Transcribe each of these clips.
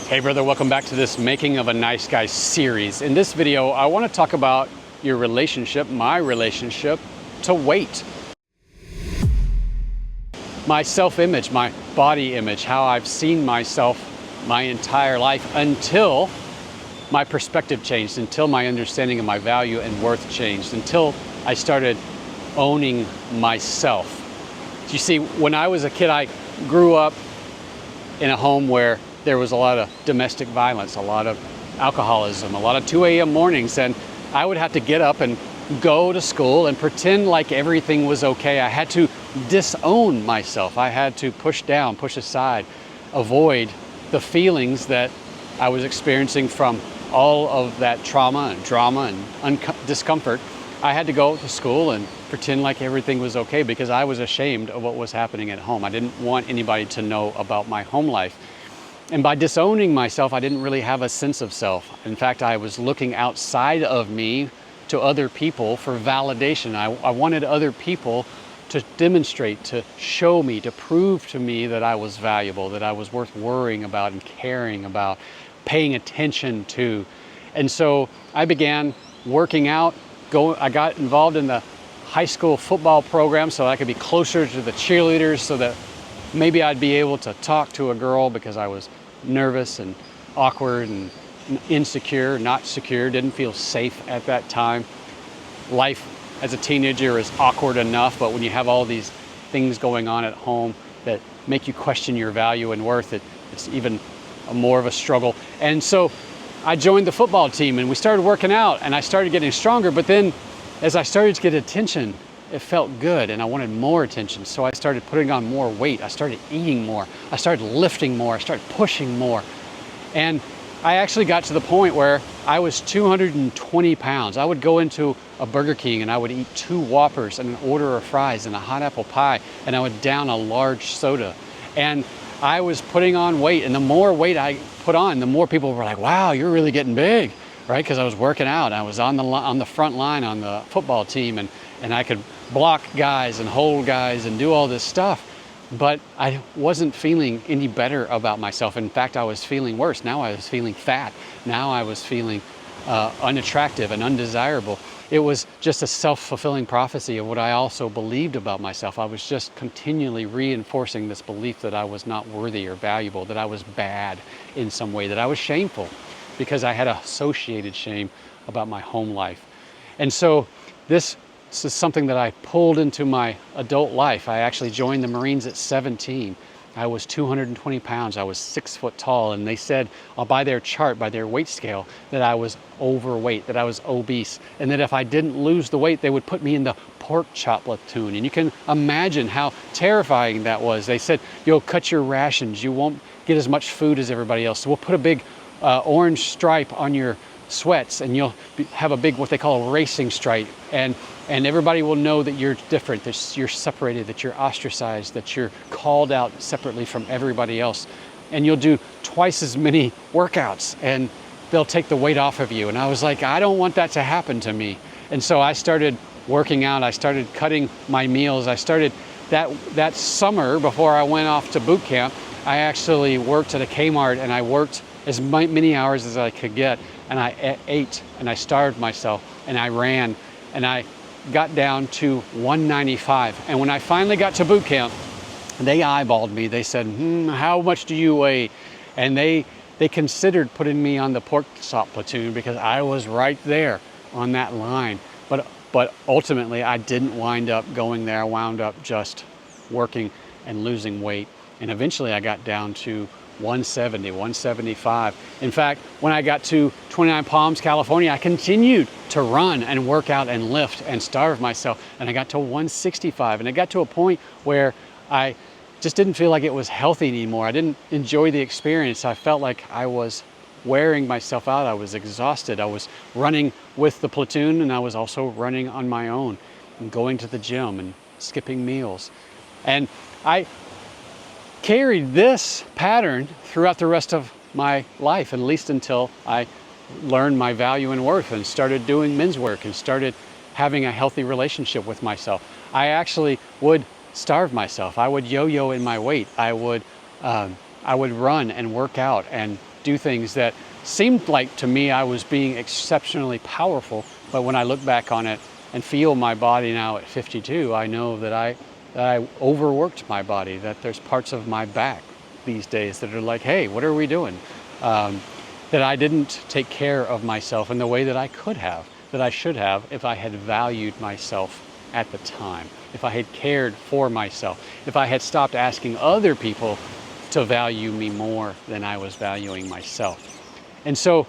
Hey brother, welcome back to this Making of a Nice Guy series. In this video, I want to talk about your relationship, my relationship to weight. My self-image, my body image, how I've seen myself my entire life until my perspective changed, until my understanding of my value and worth changed, until I started owning myself. You see, when I was a kid, I grew up in a home where there was a lot of domestic violence, a lot of alcoholism, a lot of 2 a.m. mornings, and I would have to get up and go to school and pretend like everything was okay. I had to disown myself. I had to push down, push aside, avoid the feelings that I was experiencing from all of that trauma and drama and discomfort. I had to go to school and pretend like everything was okay because I was ashamed of what was happening at home. I didn't want anybody to know about my home life. And by disowning myself, I didn't really have a sense of self. In fact, I was looking outside of me to other people for validation. I wanted other people to demonstrate, to show me, to prove to me that I was valuable, that I was worth worrying about and caring about, paying attention to. And so I began working out. I got involved in the high school football program so I could be closer to the cheerleaders, so that maybe I'd be able to talk to a girl, because I was nervous and awkward and insecure, not secure, didn't feel safe at that time. Life as a teenager is awkward enough, but when you have all these things going on at home that make you question your value and worth, it's even more of a struggle. And so I joined the football team and we started working out and I started getting stronger, but then as I started to get attention, it felt good and I wanted more attention. So I started putting on more weight. I started eating more. I started lifting more. I started pushing more. And I actually got to the point where I was 220 pounds. I would go into a Burger King and I would eat 2 Whoppers and an order of fries and a hot apple pie, and I would down a large soda. And I was putting on weight, and the more weight I put on, the more people were like, wow, you're really getting big, right? Because I was working out. I was on the front line on the football team, and I could block guys and hold guys and do all this stuff. But I wasn't feeling any better about myself. In fact, I was feeling worse. Now I was feeling fat. Now I was feeling unattractive and undesirable. It was just a self-fulfilling prophecy of what I also believed about myself. I was just continually reinforcing this belief that I was not worthy or valuable, that I was bad in some way, that I was shameful, because I had associated shame about my home life. And so this is something that I pulled into my adult life. I actually joined the Marines at 17. I was 220 pounds. I was 6 foot tall, and they said by their chart, by their weight scale, that I was overweight, that I was obese, and that if I didn't lose the weight, they would put me in the pork chop platoon. And you can imagine how terrifying that was. They said, you'll cut your rations. You won't get as much food as everybody else. So we'll put a big orange stripe on your sweats, and you'll have a big, what they call a racing stripe, and everybody will know that you're different, that you're separated, that you're ostracized, that you're called out separately from everybody else. And you'll do twice as many workouts and they'll take the weight off of you. And I was like, I don't want that to happen to me. And so I started working out. I started cutting my meals. I started that summer before I went off to boot camp. I actually worked at a Kmart, and I worked as many hours as I could get, and I ate and I starved myself and I ran, and I got down to 195. And when I finally got to boot camp, they eyeballed me. They said, how much do you weigh? And they considered putting me on the pork chop platoon because I was right there on that line. But ultimately I didn't wind up going there. I wound up just working and losing weight. And eventually I got down to 170, 175. In fact, when I got to 29 Palms, California, I continued to run and work out and lift and starve myself. And I got to 165. And I got to a point where I just didn't feel like it was healthy anymore. I didn't enjoy the experience. I felt like I was wearing myself out. I was exhausted. I was running with the platoon, and I was also running on my own and going to the gym and skipping meals. And I carried this pattern throughout the rest of my life, at least until I learned my value and worth and started doing men's work and started having a healthy relationship with myself. I actually would starve myself. I would yo-yo in my weight. I would run and work out and do things that seemed like to me I was being exceptionally powerful. But when I look back on it and feel my body now at 52, I know that I overworked my body, that there's parts of my back these days that are like, hey, what are we doing? That I didn't take care of myself in the way that I could have, that I should have if I had valued myself at the time, if I had cared for myself, if I had stopped asking other people to value me more than I was valuing myself. And so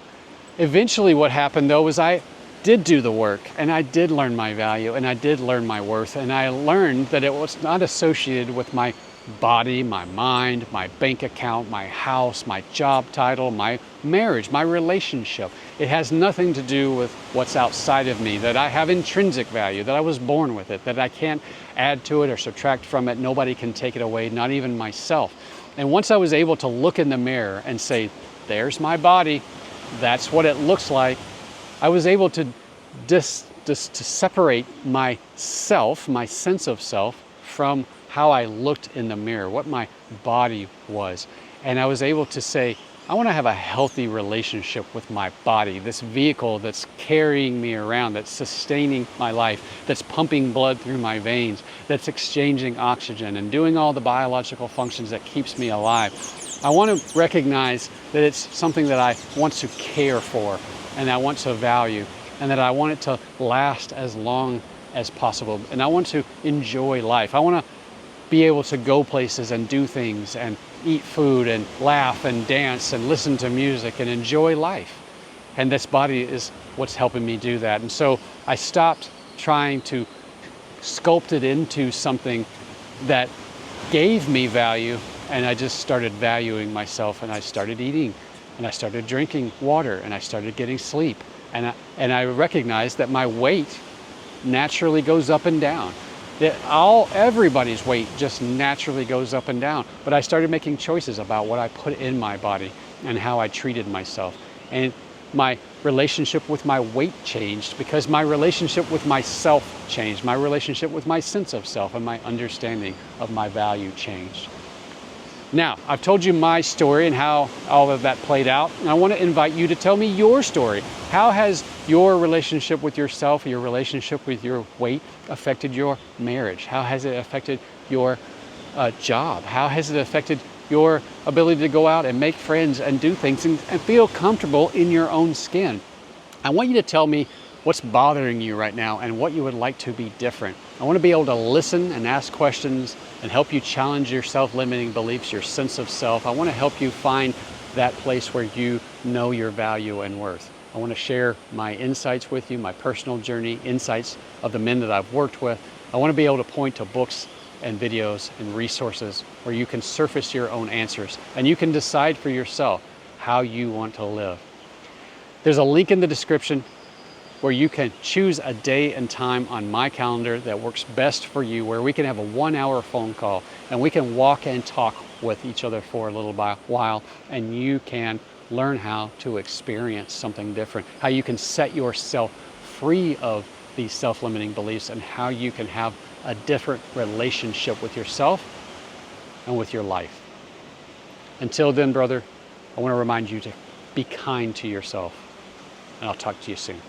eventually what happened though was I did do the work, and I did learn my value, and I did learn my worth, and I learned that it was not associated with my body, my mind, my bank account, my house, my job title, my marriage, my relationship. It has nothing to do with what's outside of me, that I have intrinsic value, that I was born with it, that I can't add to it or subtract from it. Nobody can take it away, not even myself. And once I was able to look in the mirror and say, there's my body, that's what it looks like, I was able to to separate myself, my sense of self, from how I looked in the mirror, what my body was. And I was able to say, I want to have a healthy relationship with my body, this vehicle that's carrying me around, that's sustaining my life, that's pumping blood through my veins, that's exchanging oxygen and doing all the biological functions that keeps me alive. I want to recognize that it's something that I want to care for, and I want to value, and that I want it to last as long as possible. And I want to enjoy life. I want to be able to go places and do things and eat food and laugh and dance and listen to music and enjoy life. And this body is what's helping me do that. And so I stopped trying to sculpt it into something that gave me value, and I just started valuing myself, and I started eating, and I started drinking water, and I started getting sleep. And I recognized that my weight naturally goes up and down. Everybody's weight just naturally goes up and down. But I started making choices about what I put in my body and how I treated myself. And my relationship with my weight changed because my relationship with myself changed. My relationship with my sense of self and my understanding of my value changed. Now, I've told you my story and how all of that played out, and I want to invite you to tell me your story. How has your relationship with yourself, your relationship with your weight affected your marriage? How has it affected your job? How has it affected your ability to go out and make friends and do things and feel comfortable in your own skin? I want you to tell me what's bothering you right now and what you would like to be different. I want to be able to listen and ask questions and help you challenge your self-limiting beliefs, your sense of self. I want to help you find that place where you know your value and worth. I want to share my insights with you, my personal journey, insights of the men that I've worked with. I want to be able to point to books and videos and resources where you can surface your own answers and you can decide for yourself how you want to live. There's a link in the description where you can choose a day and time on my calendar that works best for you, where we can have a 1-hour phone call and we can walk and talk with each other for a little while, and you can learn how to experience something different, how you can set yourself free of these self-limiting beliefs, and how you can have a different relationship with yourself and with your life. Until then, brother, I want to remind you to be kind to yourself, and I'll talk to you soon.